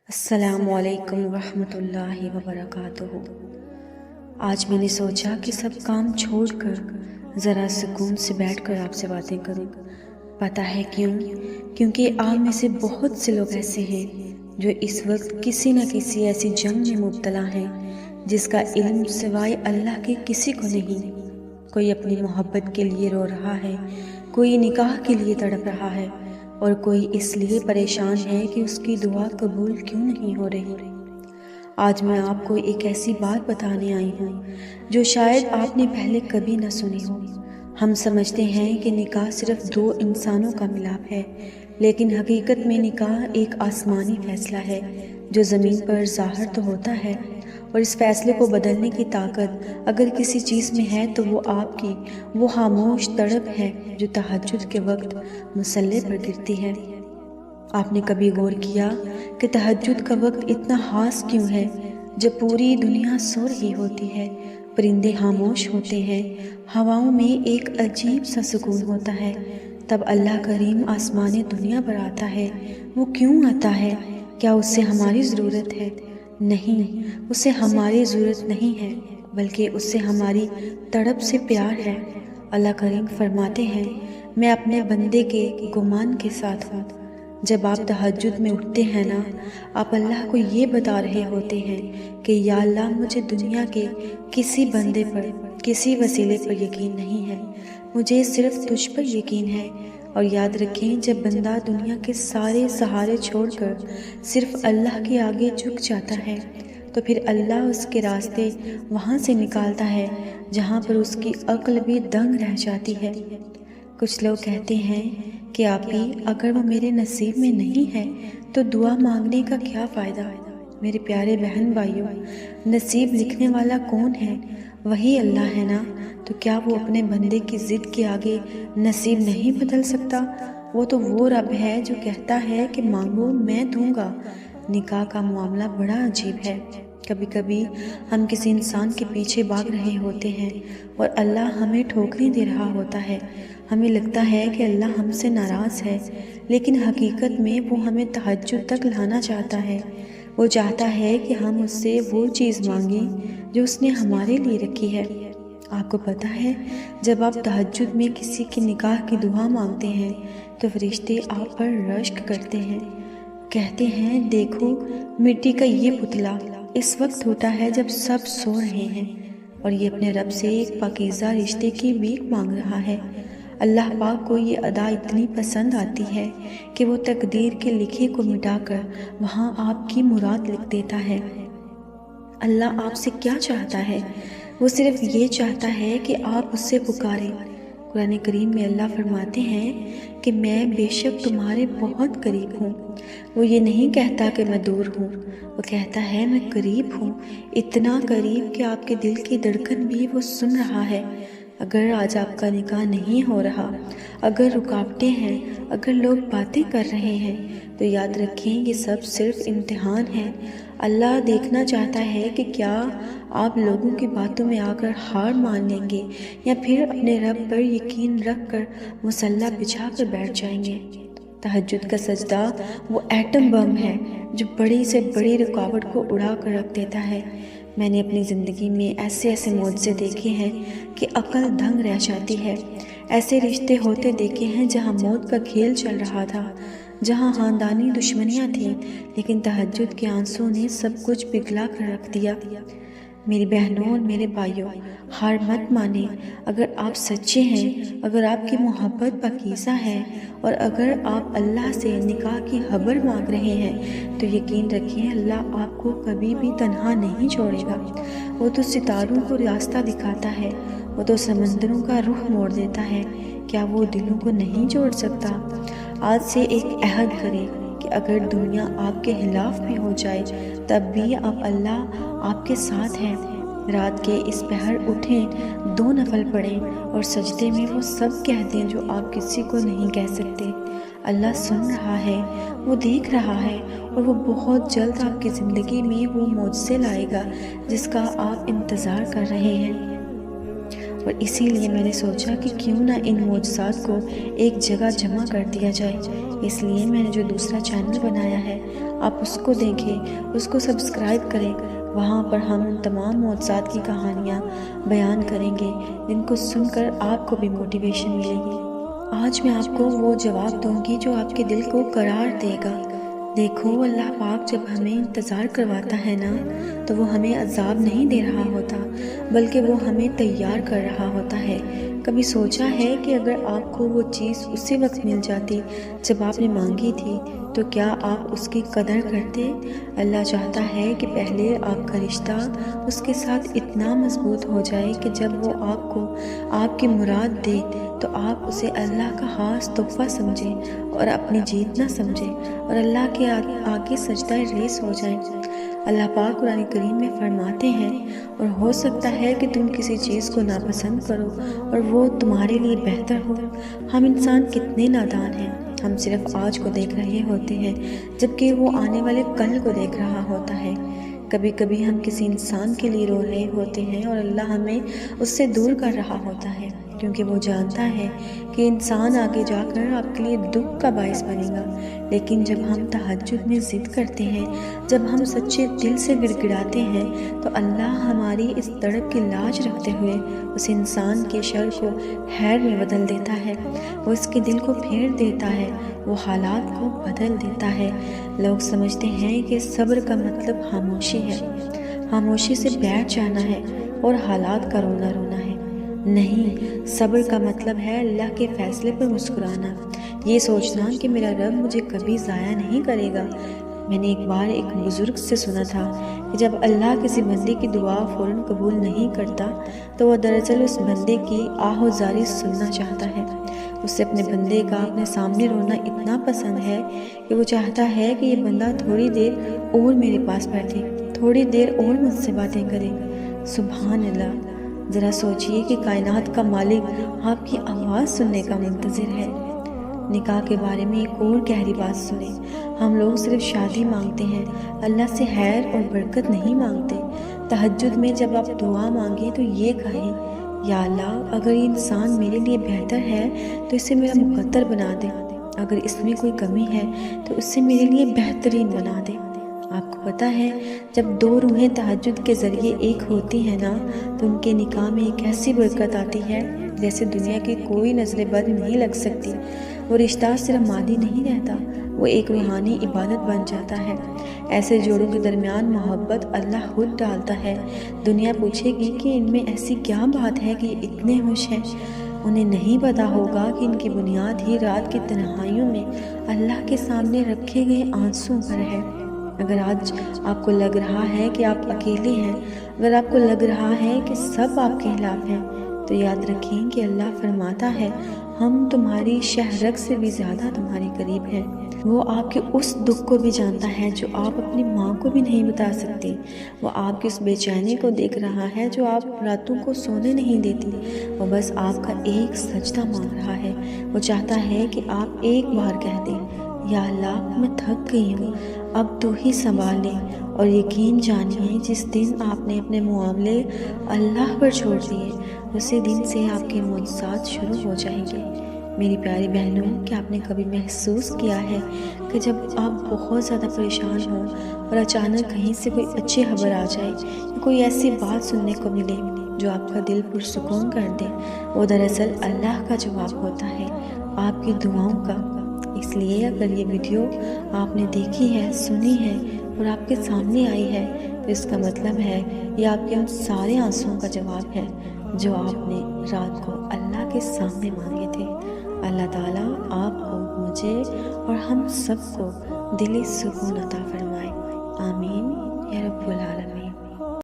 السلام علیکم ورحمۃ اللہ وبرکاتہ۔ آج میں نے سوچا کہ سب کام چھوڑ کر ذرا سکون سے بیٹھ کر آپ سے باتیں کروں۔ پتہ ہے کیوں؟ کیونکہ آپ میں سے بہت سے لوگ ایسے ہیں جو اس وقت کسی نہ کسی ایسی جنگ میں مبتلا ہیں جس کا علم سوائے اللہ کے کسی کو نہیں۔ کوئی اپنی محبت کے لیے رو رہا ہے، کوئی نکاح کے لیے تڑپ رہا ہے، اور کوئی اس لیے پریشان ہے کہ اس کی دعا قبول کیوں نہیں ہو رہی۔ آج میں آپ کو ایک ایسی بات بتانے آئی ہوں جو شاید آپ نے پہلے کبھی نہ سنی ہو۔ ہم سمجھتے ہیں کہ نکاح صرف دو انسانوں کا ملاپ ہے، لیکن حقیقت میں نکاح ایک آسمانی فیصلہ ہے جو زمین پر ظاہر تو ہوتا ہے، اور اس فیصلے کو بدلنے کی طاقت اگر کسی چیز میں ہے تو وہ آپ کی وہ خاموش تڑپ ہے جو تہجد کے وقت مصلی پر گرتی ہے۔ آپ نے کبھی غور کیا کہ تہجد کا وقت اتنا خاص کیوں ہے؟ جب پوری دنیا سو رہی ہوتی ہے، پرندے خاموش ہوتے ہیں، ہواؤں میں ایک عجیب سا سکون ہوتا ہے، تب اللہ کریم آسمان دنیا پر آتا ہے۔ وہ کیوں آتا ہے؟ کیا اس سے ہماری ضرورت ہے؟ نہیں، اس سے ہماری ضرورت نہیں ہے، بلکہ اس سے ہماری تڑپ سے پیار ہے۔ اللہ کریم فرماتے ہیں، میں اپنے بندے کے گمان کے ساتھ ہوں۔ جب آپ تہجد میں اٹھتے ہیں نا، آپ اللہ کو یہ بتا رہے ہوتے ہیں کہ یا اللہ، مجھے دنیا کے کسی بندے پر، کسی وسیلے پر یقین نہیں ہے، مجھے صرف تجھ پر یقین ہے۔ اور یاد رکھیں، جب بندہ دنیا کے سارے سہارے چھوڑ کر صرف اللہ کے آگے جھک جاتا ہے تو پھر اللہ اس کے راستے وہاں سے نکالتا ہے جہاں پر اس کی عقل بھی دنگ رہ جاتی ہے۔ کچھ لوگ کہتے ہیں کہ آپی، اگر وہ میرے نصیب میں نہیں ہے تو دعا مانگنے کا کیا فائدہ؟ میرے پیارے بہن بھائیوں، نصیب لکھنے والا کون ہے؟ وہی اللہ ہے نا۔ تو کیا وہ اپنے بندے کی ضد کے آگے نصیب نہیں بدل سکتا؟ وہ تو وہ رب ہے جو کہتا ہے کہ مانگو میں دوں گا۔ نکاح کا معاملہ بڑا عجیب ہے۔ کبھی کبھی ہم کسی انسان کے پیچھے بھاگ رہے ہوتے ہیں اور اللہ ہمیں ٹھوکریں دے رہا ہوتا ہے۔ ہمیں لگتا ہے کہ اللہ ہم سے ناراض ہے، لیکن حقیقت میں وہ ہمیں تہجد تک لانا چاہتا ہے۔ وہ چاہتا ہے کہ ہم اس سے وہ چیز مانگیں جو اس نے ہمارے لیے رکھی ہے۔ آپ کو پتہ ہے، جب آپ تہجد میں کسی کی نکاح کی دعا مانگتے ہیں تو فرشتے آپ پر رشک کرتے ہیں، کہتے ہیں دیکھو، مٹی کا یہ پتلا اس وقت ٹوٹا ہے جب سب سو رہے ہیں، اور یہ اپنے رب سے ایک پاکیزہ رشتے کی بھیک مانگ رہا ہے۔ اللہ پاک کو یہ ادا اتنی پسند آتی ہے کہ وہ تقدیر کے لکھے کو مٹا کر وہاں آپ کی مراد لکھ دیتا ہے۔ اللہ آپ سے کیا چاہتا ہے؟ وہ صرف یہ چاہتا ہے کہ آپ اس سے پکاریں۔ قرآن کریم میں اللہ فرماتے ہیں کہ میں بے شک تمہارے بہت قریب ہوں۔ وہ یہ نہیں کہتا کہ میں دور ہوں، وہ کہتا ہے میں قریب ہوں، اتنا قریب کہ آپ کے دل کی دھڑکن بھی وہ سن رہا ہے۔ اگر آج آپ کا نکاح نہیں ہو رہا، اگر رکاوٹیں ہیں، اگر لوگ باتیں کر رہے ہیں، تو یاد رکھیں یہ سب صرف امتحان ہے۔ اللہ دیکھنا چاہتا ہے کہ کیا آپ لوگوں کی باتوں میں آ کر ہار مان لیں گے یا پھر اپنے رب پر یقین رکھ کر مصلی بچھا کر بیٹھ جائیں گے۔ تہجد کا سجدہ وہ ایٹم بم ہے جو بڑی سے بڑی رکاوٹ کو اڑا کر رکھ دیتا ہے۔ میں نے اپنی زندگی میں ایسے معجزے دیکھے ہیں کہ عقل دنگ رہ جاتی ہے۔ ایسے رشتے ہوتے دیکھے ہیں جہاں موت کا کھیل چل رہا تھا، جہاں خاندانی دشمنیاں تھیں، لیکن تہجد کے آنسوں نے سب کچھ پگھلا کر رکھ دیا۔ میری بہنوں اور میرے بھائیوں، ہار مت مانیں۔ اگر آپ سچے ہیں، اگر آپ کی محبت پاکیزہ ہے، اور اگر آپ اللہ سے نکاح کی خبر مانگ رہے ہیں، تو یقین رکھیں اللہ آپ کو کبھی بھی تنہا نہیں چھوڑے گا۔ وہ تو ستاروں کو راستہ دکھاتا ہے، وہ تو سمندروں کا رخ موڑ دیتا ہے، کیا وہ دلوں کو نہیں جوڑ سکتا؟ آج سے ایک عہد کریں کہ اگر دنیا آپ کے خلاف بھی ہو جائے تب بھی اب اللہ آپ کے ساتھ ہے۔ رات کے اس پہر اٹھیں، 2 نفل پڑھیں اور سجدے میں وہ سب کہہ دیں جو آپ کسی کو نہیں کہہ سکتے۔ اللہ سن رہا ہے، وہ دیکھ رہا ہے، اور وہ بہت جلد آپ کی زندگی میں وہ معجزے لائے گا جس کا آپ انتظار کر رہے ہیں۔ اور اسی لیے میں نے سوچا کہ کیوں نہ ان معجزات کو ایک جگہ جمع کر دیا جائے۔ اس لیے میں نے جو دوسرا چینل بنایا ہے، آپ اس کو دیکھیں، اس کو سبسکرائب کریں۔ وہاں پر ہم ان تمام معجزات کی کہانیاں بیان کریں گے جن کو سن کر آپ کو بھی موٹیویشن ملے گی۔ آج میں آپ کو وہ جواب دوں گی جو آپ کے دل کو قرار دے گا۔ دیکھو، اللہ پاک جب ہمیں انتظار کرواتا ہے نا، تو وہ ہمیں عذاب نہیں دے رہا ہوتا، بلکہ وہ ہمیں تیار کر رہا ہوتا ہے۔ کبھی سوچا ہے کہ اگر آپ کو وہ چیز اسی وقت مل جاتی جب آپ نے مانگی تھی، تو کیا آپ اس کی قدر کرتے؟ اللہ چاہتا ہے کہ پہلے آپ کا رشتہ اس کے ساتھ اتنا مضبوط ہو جائے کہ جب وہ آپ کو آپ کی مراد دے تو آپ اسے اللہ کا خاص تحفہ سمجھیں اور اپنی جیت نہ سمجھیں، اور اللہ کے آگے سجدہ ریز ہو جائیں۔ اللہ پاک قرآن کریم میں فرماتے ہیں، اور ہو سکتا ہے کہ تم کسی چیز کو ناپسند کرو اور وہ تمہارے لیے بہتر ہو۔ ہم انسان کتنے نادان ہیں، ہم صرف آج کو دیکھ رہے ہوتے ہیں جبکہ وہ آنے والے کل کو دیکھ رہا ہوتا ہے۔ کبھی کبھی ہم کسی انسان کے لیے رو رہے ہوتے ہیں اور اللہ ہمیں اس سے دور کر رہا ہوتا ہے، کیونکہ وہ جانتا ہے کہ انسان آگے جا کر آپ کے لیے دکھ کا باعث بنے گا۔ لیکن جب ہم تہجد میں ضد کرتے ہیں، جب ہم سچے دل سے گڑ گڑاتے ہیں، تو اللہ ہماری اس تڑپ کی لاج رکھتے ہوئے اس انسان کے شر کو خیر میں بدل دیتا ہے۔ وہ اس کے دل کو پھیر دیتا ہے، وہ حالات کو بدل دیتا ہے۔ لوگ سمجھتے ہیں کہ صبر کا مطلب خاموشی ہے، خاموشی سے بیٹھ جانا ہے اور حالات کا رونا رونا ہے۔ نہیں، صبر کا مطلب ہے اللہ کے فیصلے پر مسکرانا، یہ سوچنا کہ میرا رب مجھے کبھی ضائع نہیں کرے گا۔ میں نے ایک بار ایک بزرگ سے سنا تھا کہ جب اللہ کسی بندے کی دعا فوراً قبول نہیں کرتا تو وہ دراصل اس بندے کی آہ و زاری سننا چاہتا ہے۔ اسے اپنے بندے کا اپنے سامنے رونا اتنا پسند ہے کہ وہ چاہتا ہے کہ یہ بندہ تھوڑی دیر اور میرے پاس بیٹھے، تھوڑی دیر اور مجھ سے باتیں کرے۔ سبحان اللہ! ذرا سوچئے کہ کائنات کا مالک آپ کی آواز سننے کا منتظر ہے۔ نکاح کے بارے میں ایک اور گہری بات سنیں۔ ہم لوگ صرف شادی مانگتے ہیں، اللہ سے خیر اور برکت نہیں مانگتے۔ تہجد میں جب آپ دعا مانگیں تو یہ کہیں، یا اللہ، اگر یہ انسان میرے لیے بہتر ہے تو اسے میرا مقدر بنا دے، اگر اس میں کوئی کمی ہے تو اسے میرے لیے بہترین بنا دے۔ آپ کو پتہ ہے، جب دو روحیں تہجد کے ذریعے ایک ہوتی ہیں نا، تو ان کے نکاح میں ایک ایسی برکت آتی ہے جیسے دنیا کی کوئی نظر بد نہیں لگ سکتی۔ وہ رشتہ صرف مادی نہیں رہتا، وہ ایک روحانی عبادت بن جاتا ہے۔ ایسے جوڑوں کے درمیان محبت اللہ خود ڈالتا ہے۔ دنیا پوچھے گی کہ ان میں ایسی کیا بات ہے کہ یہ اتنے خوش ہیں؟ انہیں نہیں پتا ہوگا کہ ان کی بنیاد ہی رات کی تنہائیوں میں اللہ کے سامنے رکھے گئے آنسوں پر ہے۔ اگر آج آپ کو لگ رہا ہے کہ آپ اکیلے ہیں، اگر آپ کو لگ رہا ہے کہ سب آپ کے خلاف ہیں، تو یاد رکھیں کہ اللہ فرماتا ہے، ہم تمہاری شہرگ سے بھی زیادہ تمہارے قریب ہیں۔ وہ آپ کے اس دکھ کو بھی جانتا ہے جو آپ اپنی ماں کو بھی نہیں بتا سکتے۔ وہ آپ کی اس بے چینی کو دیکھ رہا ہے جو آپ راتوں کو سونے نہیں دیتی۔ وہ بس آپ کا ایک سجدہ مانگ رہا ہے۔ وہ چاہتا ہے کہ آپ ایک بار کہہ دیں، یا اللہ، میں تھک گئی ہوں، اب تو ہی سنبھال لے۔ اور یقین جانیے، جس دن آپ نے اپنے معاملے اللہ پر چھوڑ دیے، اسی دن سے آپ کے معجزات شروع ہو جائیں گے۔ میری پیاری بہنوں، کیا آپ نے کبھی محسوس کیا ہے کہ جب آپ بہت زیادہ پریشان ہوں اور اچانک کہیں سے کوئی اچھی خبر آ جائے یا کوئی ایسی بات سننے کو ملے جو آپ کا دل پرسکون کر دے، وہ دراصل اللہ کا جواب ہوتا ہے، آپ کی دعاؤں کا۔ اس لیے اگر یہ ویڈیو آپ نے دیکھی ہے، سنی ہے اور آپ کے سامنے آئی ہے، تو اس کا مطلب ہے یہ آپ کے ان سارے آنسوؤں کا جواب ہے جو آپ نے رات کو اللہ کے سامنے مانگے تھے۔ اللہ تعالیٰ آپ کو، مجھے اور ہم سب کو دلی سکون عطا فرمائے۔ آمین یا رب العالمین۔